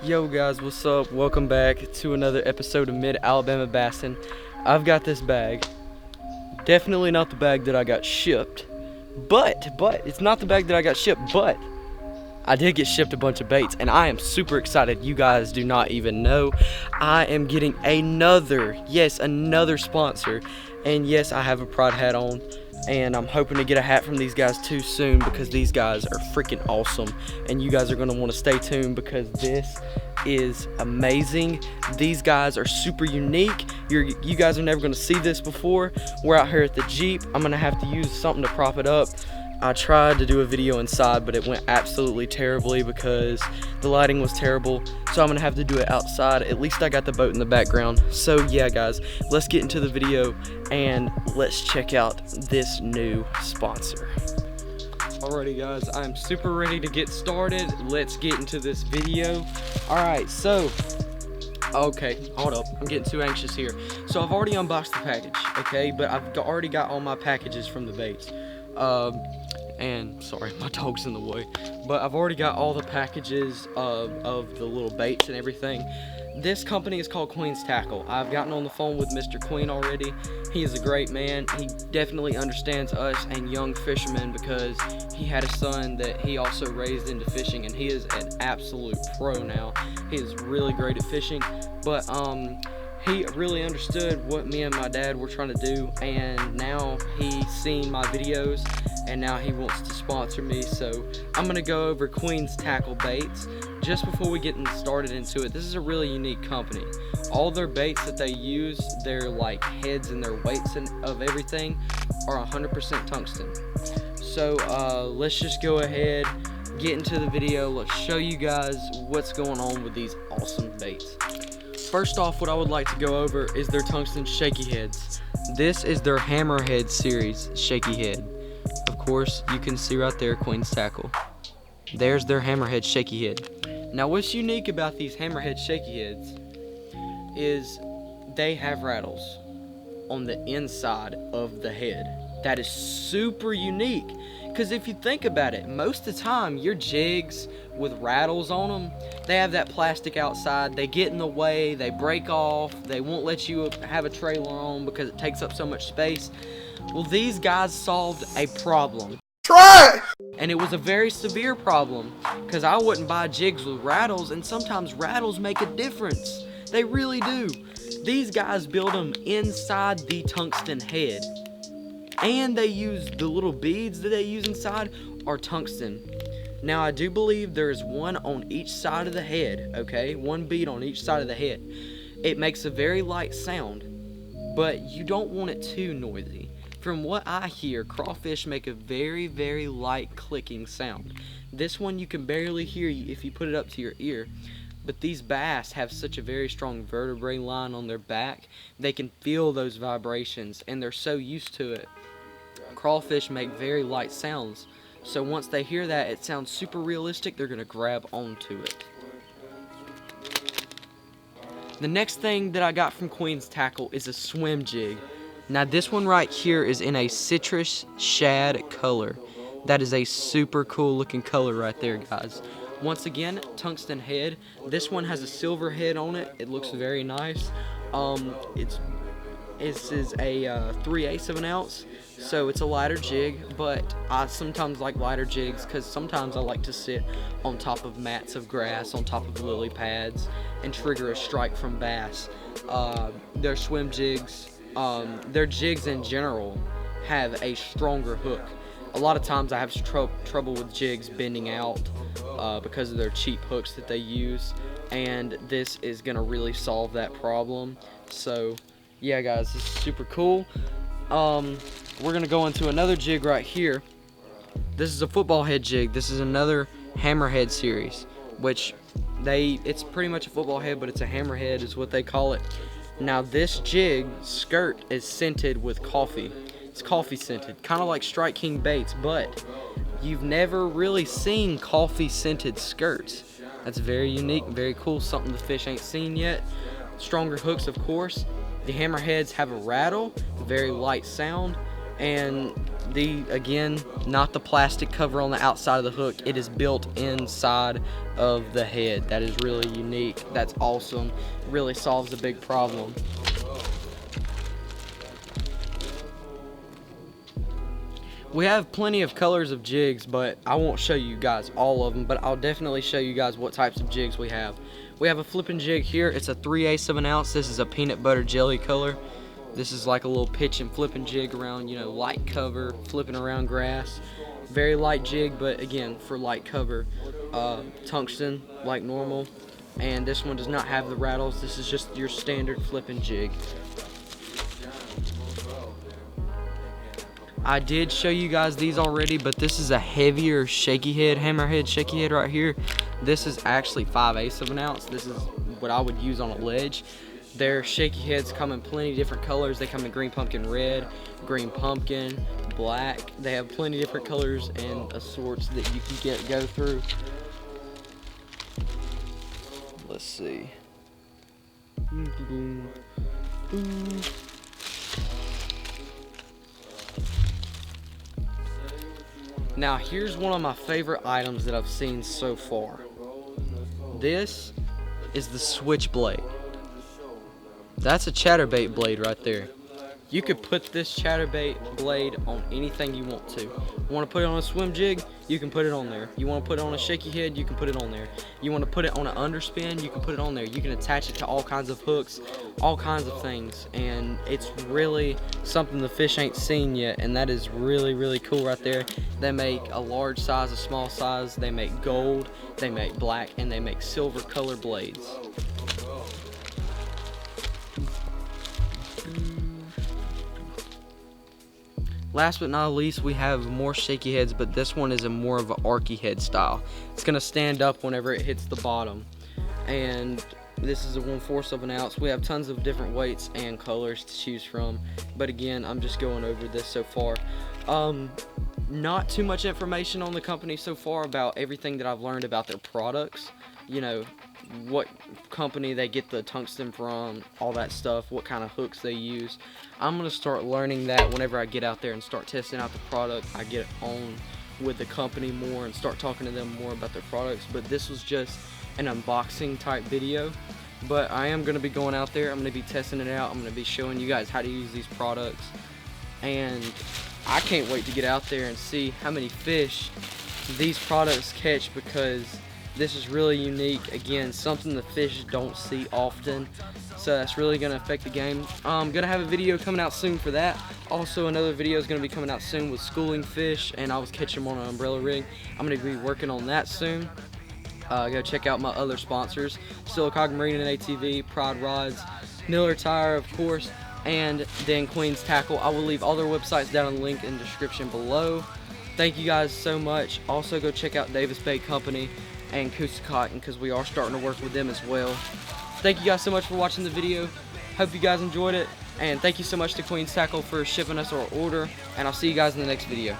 Yo guys, what's up? Welcome back to another episode of Midalabamabassin. I've got this bag. Definitely not the bag that I got shipped. But it's not the bag that I got shipped, but I did get shipped a bunch of baits and I am super excited. You guys do not even know. I am getting another sponsor. And yes, I have a Pride hat on. And I'm hoping to get a hat from these guys too soon because these guys are freaking awesome. And you guys are going to want to stay tuned because this is amazing. These guys are super unique. You guys are never going to see this before. We're out here at the Jeep. I'm going to have to use something to prop it up. I tried to do a video inside, but it went absolutely terribly because the lighting was terrible. So I'm gonna have to do it outside. At least I got the boat in the background. So yeah, guys, let's get into the video and let's check out this new sponsor. Alrighty guys, I'm super ready to get started. Let's get into this video. Alright, so okay, hold up, I'm getting too anxious here. So I've already unboxed the package, okay, but I've already got all my packages from the baits. And sorry, my dog's in the way, but I've already got all the packages of the little baits and everything. This company is called Queen's Tackle. I've gotten on the phone with Mr. Queen already. He is a great man. He definitely understands us and young fishermen because he had a son that he also raised into fishing, and he is an absolute pro now. He is really great at fishing, but he really understood what me and my dad were trying to do, and now he's seen my videos and now he wants to sponsor me. So I'm gonna go over Queen's Tackle baits just before we get started into it. This is a really unique company. All their baits that they use, their like heads and their weights and of everything are 100% tungsten. So let's just go ahead, get into the video. Let's show you guys what's going on with these awesome baits. First off, what I would like to go over is their tungsten shaky heads. This is their hammerhead series shaky head. Of course, you can see right there Queen's Tackle. There's their hammerhead shaky head. Now what's unique about these hammerhead shaky heads is they have rattles on the inside of the head. That is super unique because if you think about it, most of the time your jigs with rattles on them, they have that plastic outside, they get in the way, they break off, they won't let you have a trailer on because it takes up so much space. Well, these guys solved a problem. Try! And it was a very severe problem because I wouldn't buy jigs with rattles, and sometimes rattles make a difference. They really do. These guys build them inside the tungsten head, and they use the little beads that they use inside are tungsten. Now I do believe there is one on each side of the head, okay? One bead on each side of the head. It makes a very light sound, but you don't want it too noisy. From what I hear, crawfish make a very, very light clicking sound. This one you can barely hear if you put it up to your ear. But these bass have such a very strong vertebrae line on their back, they can feel those vibrations and they're so used to it. Crawfish make very light sounds, so once they hear that, it sounds super realistic, they're gonna grab onto it. The next thing that I got from Queen's Tackle is a swim jig. Now this one right here is in a citrus shad color. That is a super cool looking color right there, guys. Once again, tungsten head. This one has a silver head on it. It looks very nice. This is a 3/8 of an ounce, so it's a lighter jig, but I sometimes like lighter jigs because sometimes I like to sit on top of mats of grass, on top of lily pads, and trigger a strike from bass. Their swim jigs, their jigs in general have a stronger hook. A lot of times I have trouble with jigs bending out because of their cheap hooks that they use, and this is gonna really solve that problem. So yeah guys, this is super cool. We're gonna go into another jig right here. This is a football head jig. This is another hammerhead series, which it's pretty much a football head, but it's a hammerhead is what they call it. Now this jig skirt is scented with coffee. It's coffee scented, kind of like Strike King baits, but you've never really seen coffee scented skirts. That's very unique, very cool, something the fish ain't seen yet. Stronger hooks, of course. The hammerheads have a rattle, very light sound, and Again, not the plastic cover on the outside of the hook. It is built inside of the head. That is really unique. That's awesome. Really solves a big problem. We have plenty of colors of jigs, but I won't show you guys all of them, but I'll definitely show you guys what types of jigs we have. We have a flipping jig here. It's a 3/8 of an ounce. This is a peanut butter jelly color. This is like a little pitch and flipping jig around, you know, light cover, flipping around grass. Very light jig, but again, for light cover. Tungsten, like normal. And this one does not have the rattles. This is just your standard flipping jig. I did show you guys these already, but this is a heavier shaky head, hammerhead shaky head right here. This is actually 5/8 of an ounce. This is what I would use on a ledge. Their shaky heads come in plenty different colors. They come in green pumpkin red, green pumpkin, black. They have plenty different colors and assorts that you can go through. Let's see. Now here's one of my favorite items that I've seen so far. This is the switchblade. That's a chatterbait blade right there. You could put this chatterbait blade on anything you want to. You want to put it on a swim jig? You can put it on there. You want to put it on a shaky head? You can put it on there. You want to put it on an underspin? You can put it on there. You can attach it to all kinds of hooks, all kinds of things, and it's really something the fish ain't seen yet, and that is really, really cool right there. They make a large size, a small size. They make gold, they make black, and they make silver color blades. Last but not least, we have more shaky heads, but this one is a more of an archy head style. It's gonna stand up whenever it hits the bottom. And this is a 1/4 of an ounce. We have tons of different weights and colors to choose from. But again, I'm just going over this so far. Not too much information on the company so far about everything that I've learned about their products. You know, what company they get the tungsten from, all that stuff, what kind of hooks they use. I'm going to start learning that whenever I get out there and start testing out the product. I get on with the company more and start talking to them more about their products. But this was just an unboxing type video. But I am going to be going out there. I'm going to be testing it out. I'm going to be showing you guys how to use these products. And I can't wait to get out there and see how many fish these products catch, because this is really unique. Again, something the fish don't see often, so that's really going to affect the game. I'm going to have a video coming out soon for that. Also, another video is going to be coming out soon with schooling fish, and I was catching them on an umbrella rig. I'm going to be working on that soon. Go check out my other sponsors: Silicog Marine and ATV, Pride Rods, Miller Tire, of course, and then Queen's Tackle. I will leave all their websites down in the link in the description below. Thank you guys so much. Also, go check out Davis Bait Company and Coosa Cotton, because we are starting to work with them as well. Thank you guys so much for watching the video. Hope you guys enjoyed it, and thank you so much to Queen's Tackle for shipping us our order, and I'll see you guys in the next video.